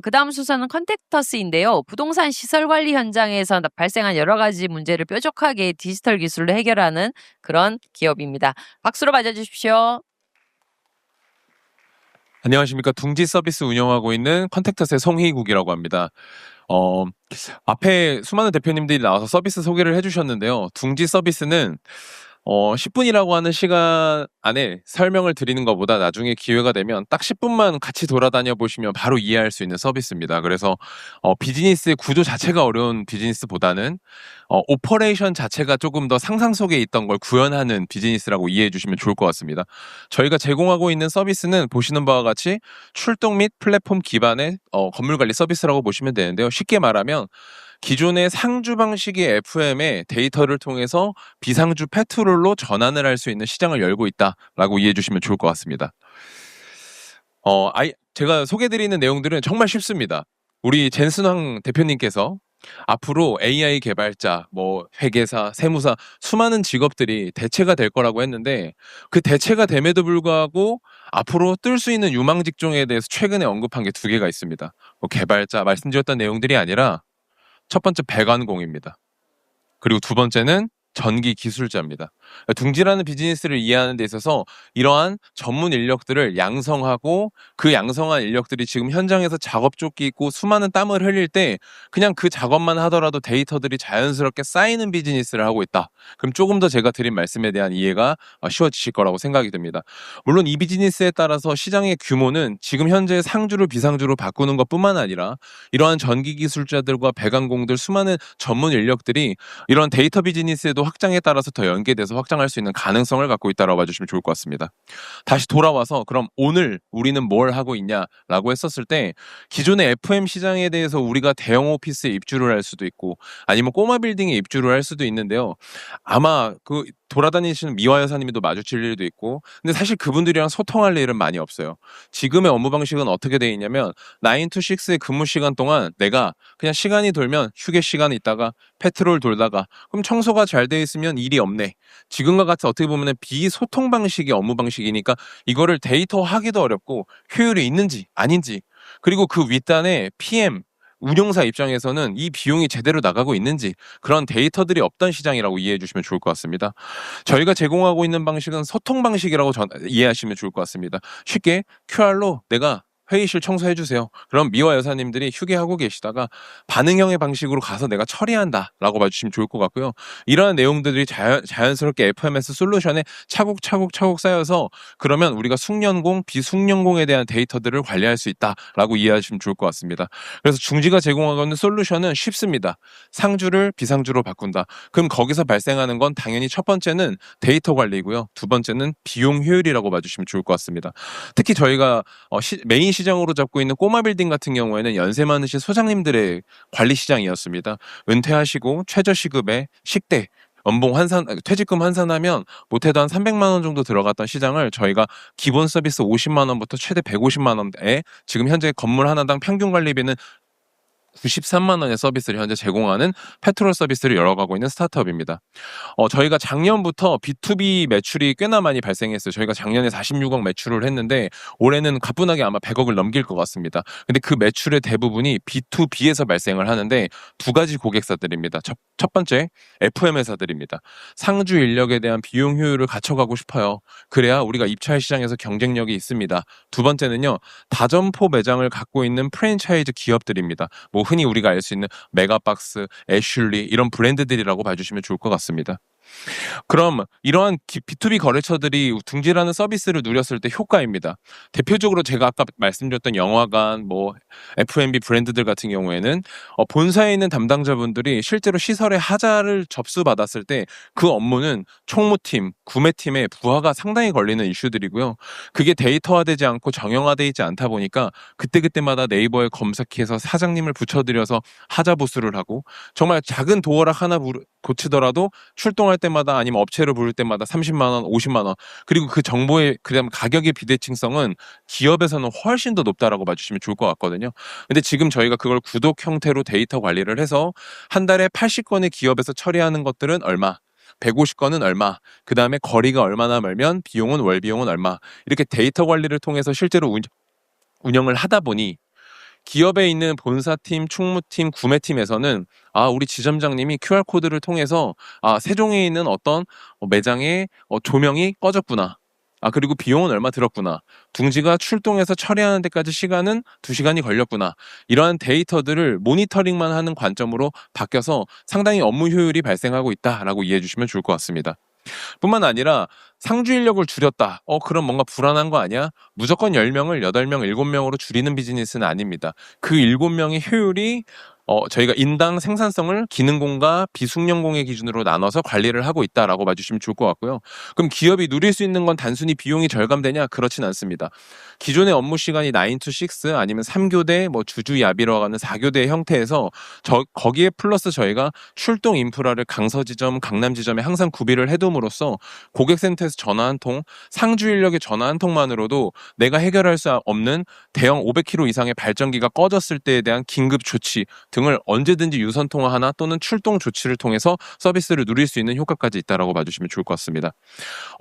그다음 순서는 컨택터스인데요. 부동산 시설 관리 현장에서 발생한 여러 가지 문제를 뾰족하게 디지털 기술로 해결하는 그런 기업입니다. 박수로 맞아 주십시오. 안녕하십니까. 둥지 서비스 운영하고 있는 컨택터스의 송희국이라고 합니다. 어, 앞에 수많은 대표님들이 나와서 서비스 소개를 해주셨는데요. 둥지 서비스는 10분이라고 하는 시간 안에 설명을 드리는 것보다 나중에 기회가 되면 딱 10분만 같이 돌아다녀 보시면 바로 이해할 수 있는 서비스입니다. 그래서 비즈니스의 구조 자체가 어려운 비즈니스보다는 오퍼레이션 자체가 조금 더 상상 속에 있던 걸 구현하는 비즈니스라고 이해해 주시면 좋을 것 같습니다. 저희가 제공하고 있는 서비스는 보시는 바와 같이 출동 및 플랫폼 기반의 건물 관리 서비스라고 보시면 되는데요. 쉽게 말하면 기존의 상주 방식의 FM에 데이터를 통해서 비상주 페트롤로 전환을 할 수 있는 시장을 열고 있다라고 이해해 주시면 좋을 것 같습니다. 제가 소개드리는 내용들은 정말 쉽습니다. 우리 젠슨황 대표님께서 앞으로 AI 개발자, 회계사, 세무사, 수많은 직업들이 대체가 될 거라고 했는데 그 대체가 됨에도 불구하고 앞으로 뜰 수 있는 유망 직종에 대해서 최근에 언급한 게 두 개가 있습니다. 개발자 말씀드렸던 내용들이 아니라 첫 번째 배관공입니다. 그리고 두 번째는 전기 기술자입니다. 둥지라는 비즈니스를 이해하는 데 있어서 이러한 전문 인력들을 양성하고 그 양성한 인력들이 지금 현장에서 작업 쫓기 있고 수많은 땀을 흘릴 때 그냥 그 작업만 하더라도 데이터들이 자연스럽게 쌓이는 비즈니스를 하고 있다. 그럼 조금 더 제가 드린 말씀에 대한 이해가 쉬워지실 거라고 생각이 듭니다. 물론 이 비즈니스에 따라서 시장의 규모는 지금 현재 상주를 비상주로 바꾸는 것뿐만 아니라 이러한 전기 기술자들과 배관공들 수많은 전문 인력들이 이런 데이터 비즈니스에도 확장에 따라서 더 연계돼서 확장할 수 있는 가능성을 갖고 있다고 봐주시면 좋을 것 같습니다. 다시 돌아와서 그럼 오늘 우리는 뭘 하고 있냐라고 했었을 때 기존의 FM 시장에 대해서 우리가 대형 오피스에 입주를 할 수도 있고 아니면 꼬마 빌딩에 입주를 할 수도 있는데요. 아마 그 돌아다니시는 미화 여사님도 마주칠 일도 있고 근데 사실 그분들이랑 소통할 일은 많이 없어요. 지금의 업무 방식은 어떻게 돼 있냐면 9 to 6의 근무 시간 동안 내가 그냥 시간이 돌면 휴게 시간 있다가 페트롤 돌다가 그럼 청소가 잘 돼 있으면 일이 없네. 지금과 같이 어떻게 보면 비소통 방식의 업무 방식이니까 이거를 데이터화하기도 어렵고 효율이 있는지 아닌지 그리고 그 윗단에 PM 운용사 입장에서는 이 비용이 제대로 나가고 있는지 그런 데이터들이 없던 시장이라고 이해해 주시면 좋을 것 같습니다. 저희가 제공하고 있는 방식은 소통 방식이라고 이해하시면 좋을 것 같습니다. 쉽게 QR로 내가 회의실 청소해 주세요. 그럼 미화 여사님들이 휴게하고 계시다가 반응형의 방식으로 가서 내가 처리한다라고 봐주시면 좋을 것 같고요. 이러한 내용들이 자연스럽게 FMS 솔루션에 차곡차곡 쌓여서 그러면 우리가 숙련공, 비숙련공에 대한 데이터들을 관리할 수 있다라고 이해하시면 좋을 것 같습니다. 그래서 중지가 제공하고 있는 솔루션은 쉽습니다. 상주를 비상주로 바꾼다. 그럼 거기서 발생하는 건 당연히 첫 번째는 데이터 관리고요. 두 번째는 비용 효율이라고 봐주시면 좋을 것 같습니다. 특히 저희가 메인 시장으로 잡고 있는 꼬마 빌딩 같은 경우에는 연세 많으신 소장님들의 관리 시장이었습니다. 은퇴하시고 최저 시급에 식대 연봉 퇴직금 환산하면 못해도 한 300만 원 정도 들어갔던 시장을 저희가 기본 서비스 50만 원부터 최대 150만 원에 지금 현재 건물 하나당 평균 관리비는 93만 원의 서비스를 현재 제공하는 페트롤 서비스를 열어가고 있는 스타트업입니다. 저희가 작년부터 B2B 매출이 꽤나 많이 발생했어요. 저희가 작년에 46억 매출을 했는데 올해는 가뿐하게 아마 100억을 넘길 것 같습니다. 근데 그 매출의 대부분이 B2B에서 발생을 하는데 두 가지 고객사들입니다. 첫 번째 FM 회사들입니다. 상주 인력에 대한 비용 효율을 갖춰가고 싶어요. 그래야 우리가 입찰 시장에서 경쟁력이 있습니다. 두 번째는요. 다점포 매장을 갖고 있는 프랜차이즈 기업들입니다. 흔히 우리가 알 수 있는 메가박스, 애슐리 이런 브랜드들이라고 봐주시면 좋을 것 같습니다. 그럼 이러한 B2B 거래처들이 둥지라는 서비스를 누렸을 때 효과입니다. 대표적으로 제가 아까 말씀드렸던 영화관, F&B 브랜드들 같은 경우에는 본사에 있는 담당자분들이 실제로 시설의 하자를 접수받았을 때 그 업무는 총무팀, 구매팀의 부하가 상당히 걸리는 이슈들이고요. 그게 데이터화되지 않고 정형화되어 있지 않다 보니까 그때그때마다 네이버에 검색해서 사장님을 붙여들여서 하자 보수를 하고 정말 작은 도어락 하나 고치더라도 출동할 때마다 아니면 업체를 부를 때마다 30만 원, 50만 원 그리고 그 정보의 그다음 가격의 비대칭성은 기업에서는 훨씬 더 높다라고 봐주시면 좋을 것 같거든요. 근데 지금 저희가 그걸 구독 형태로 데이터 관리를 해서 한 달에 80건의 기업에서 처리하는 것들은 얼마 150건은 얼마, 그 다음에 거리가 얼마나 멀면 비용은 월 비용은 얼마 이렇게 데이터 관리를 통해서 실제로 운영을 하다 보니 기업에 있는 본사팀, 충무팀, 구매팀에서는 우리 지점장님이 QR코드를 통해서 세종에 있는 어떤 매장의 조명이 꺼졌구나. 그리고 비용은 얼마 들었구나. 둥지가 출동해서 처리하는 데까지 시간은 2시간이 걸렸구나. 이러한 데이터들을 모니터링만 하는 관점으로 바뀌어서 상당히 업무 효율이 발생하고 있다라고 이해해 주시면 좋을 것 같습니다. 뿐만 아니라 상주 인력을 줄였다. 그럼 뭔가 불안한 거 아니야? 무조건 10명을 8명, 7명으로 줄이는 비즈니스는 아닙니다. 그 7명의 효율이 저희가 인당 생산성을 기능공과 비숙련공의 기준으로 나눠서 관리를 하고 있다라고 봐주시면 좋을 것 같고요. 그럼 기업이 누릴 수 있는 건 단순히 비용이 절감되냐? 그렇진 않습니다. 기존의 업무 시간이 9 to 6 아니면 3교대, 주주야비라고 하는 4교대 형태에서 거기에 플러스 저희가 출동 인프라를 강서 지점, 강남 지점에 항상 구비를 해둠으로써 고객센터에서 전화 한 통, 상주 인력의 전화 한 통만으로도 내가 해결할 수 없는 대형 500km 이상의 발전기가 꺼졌을 때에 대한 긴급 조치 등을 언제든지 유선 통화하나 또는 출동 조치를 통해서 서비스를 누릴 수 있는 효과까지 있다라고 봐주시면 좋을 것 같습니다.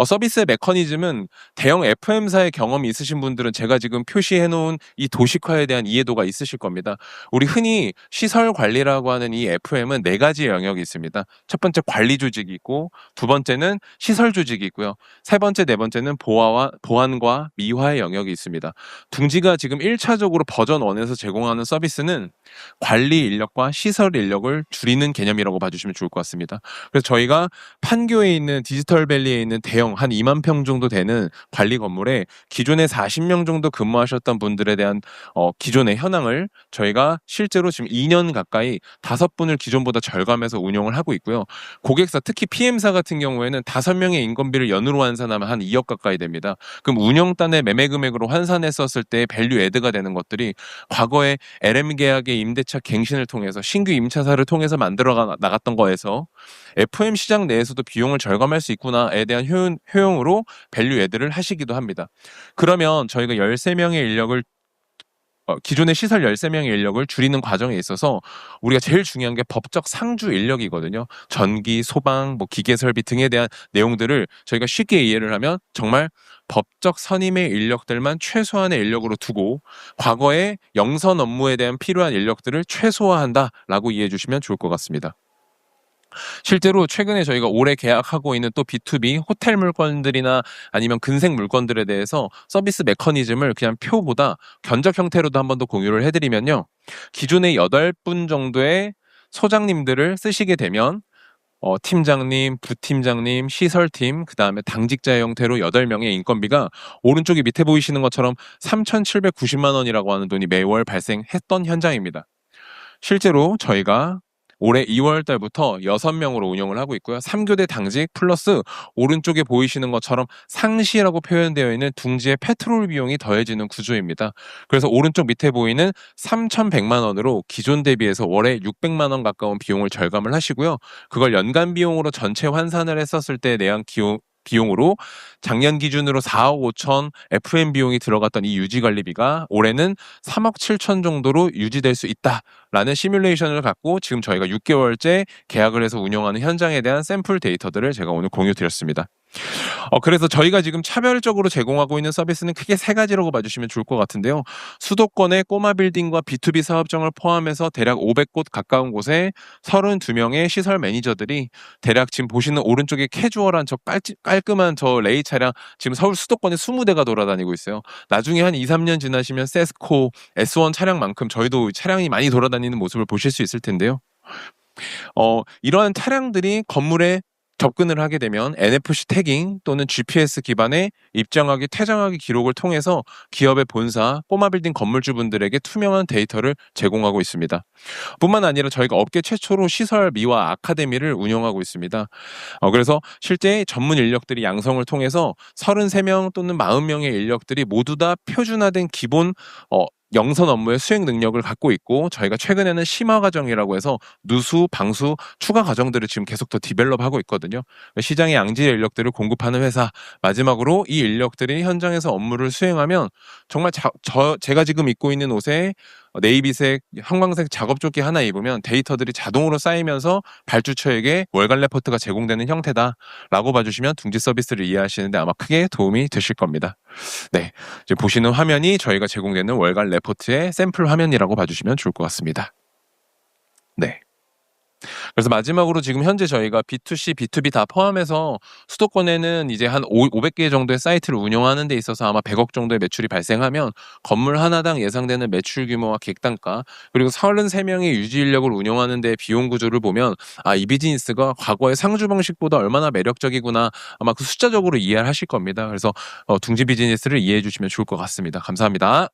서비스의 메커니즘은 대형 FM사의 경험이 있으신 분들은 제가 지금 표시해놓은 이 도식화에 대한 이해도가 있으실 겁니다. 우리 흔히 시설 관리라고 하는 이 FM은 4가지 영역이 있습니다. 첫 번째 관리 조직이 있고, 두 번째는 시설 조직이 있고요. 세 번째, 네 번째는 보안과 미화의 영역이 있습니다. 둥지가 지금 1차적으로 버전 1에서 제공하는 서비스는 관리 인력과 시설 인력을 줄이는 개념이라고 봐주시면 좋을 것 같습니다. 그래서 저희가 판교에 있는 디지털밸리에 있는 대형 한 2만 평 정도 되는 관리 건물에 기존에 40명 정도 근무하셨던 분들에 대한 기존의 현황을 저희가 실제로 지금 2년 가까이 5분을 기존보다 절감해서 운영을 하고 있고요. 고객사, 특히 PM사 같은 경우에는 5명의 인건비를 연으로 환산하면 한 2억 가까이 됩니다. 그럼 운영단의 매매 금액으로 환산했었을 때 밸류 애드가 되는 것들이 과거에 LM 계약의 임대차 갱신을 통해서 신규 임차사를 통해서 만들어 나갔던 거에서 FM 시장 내에서도 비용을 절감할 수 있구나에 대한 효용으로 밸류 애드를 하시기도 합니다. 그러면 저희가 13명의 인력을 기존의 시설 13명의 인력을 줄이는 과정에 있어서 우리가 제일 중요한 게 법적 상주 인력이거든요. 전기, 소방, 기계 설비 등에 대한 내용들을 저희가 쉽게 이해를 하면 정말 법적 선임의 인력들만 최소한의 인력으로 두고 과거의 영선 업무에 대한 필요한 인력들을 최소화한다라고 이해해 주시면 좋을 것 같습니다. 실제로 최근에 저희가 올해 계약하고 있는 또 B2B 호텔 물건들이나 아니면 근생 물건들에 대해서 서비스 메커니즘을 그냥 표보다 견적 형태로도 한 번 더 공유를 해드리면요. 기존의 8분 정도의 소장님들을 쓰시게 되면 팀장님, 부팀장님, 시설팀, 그 다음에 당직자 형태로 8명의 인건비가 오른쪽에 밑에 보이시는 것처럼 3,790만 원이라고 하는 돈이 매월 발생했던 현장입니다. 실제로 저희가 올해 2월 달부터 6명으로 운영을 하고 있고요. 3교대 당직 플러스 오른쪽에 보이시는 것처럼 상시라고 표현되어 있는 둥지의 페트롤 비용이 더해지는 구조입니다. 그래서 오른쪽 밑에 보이는 3,100만 원으로 기존 대비해서 월에 600만 원 가까운 비용을 절감을 하시고요. 그걸 연간 비용으로 전체 환산을 했었을 때 내한 비용으로 작년 기준으로 4억 5천 FM 비용이 들어갔던 이 유지관리비가 올해는 3억 7천 정도로 유지될 수 있다라는 시뮬레이션을 갖고 지금 저희가 6개월째 계약을 해서 운영하는 현장에 대한 샘플 데이터들을 제가 오늘 공유 드렸습니다. 그래서 저희가 지금 차별적으로 제공하고 있는 서비스는 크게 3가지라고 봐주시면 좋을 것 같은데요. 수도권의 꼬마 빌딩과 B2B 사업장을 포함해서 대략 500곳 가까운 곳에 32명의 시설 매니저들이 대략 지금 보시는 오른쪽에 캐주얼한 저 깔끔한 저 레이 차량 지금 서울 수도권에 20대가 돌아다니고 있어요. 나중에 한 2, 3년 지나시면 세스코, S1 차량만큼 저희도 차량이 많이 돌아다니는 모습을 보실 수 있을 텐데요. 이러한 차량들이 건물에 접근을 하게 되면 NFC 태깅 또는 GPS 기반의 입장하기, 퇴장하기 기록을 통해서 기업의 본사, 꼬마 빌딩 건물주분들에게 투명한 데이터를 제공하고 있습니다. 뿐만 아니라 저희가 업계 최초로 시설 미화 아카데미를 운영하고 있습니다. 그래서 실제 전문 인력들이 양성을 통해서 33명 또는 40명의 인력들이 모두 다 표준화된 기본 영선 업무의 수행 능력을 갖고 있고 저희가 최근에는 심화 과정이라고 해서 누수, 방수, 추가 과정들을 지금 계속 더 디벨롭하고 있거든요. 시장의 양질의 인력들을 공급하는 회사, 마지막으로 이 인력들이 현장에서 업무를 수행하면 정말 제가 지금 입고 있는 옷에 네이비색, 형광색 작업조끼 하나 입으면 데이터들이 자동으로 쌓이면서 발주처에게 월간 레포트가 제공되는 형태다라고 봐주시면 둥지 서비스를 이해하시는데 아마 크게 도움이 되실 겁니다. 네, 지금 보시는 화면이 저희가 제공되는 월간 레포트의 샘플 화면이라고 봐주시면 좋을 것 같습니다. 네. 그래서 마지막으로 지금 현재 저희가 B2C, B2B 다 포함해서 수도권에는 이제 한 500개 정도의 사이트를 운영하는 데 있어서 아마 100억 정도의 매출이 발생하면 건물 하나당 예상되는 매출 규모와 객단가 그리고 33명의 유지 인력을 운영하는 데 비용 구조를 보면 이 비즈니스가 과거의 상주 방식보다 얼마나 매력적이구나 아마 그 숫자적으로 이해를 하실 겁니다. 그래서 둥지 비즈니스를 이해해 주시면 좋을 것 같습니다. 감사합니다.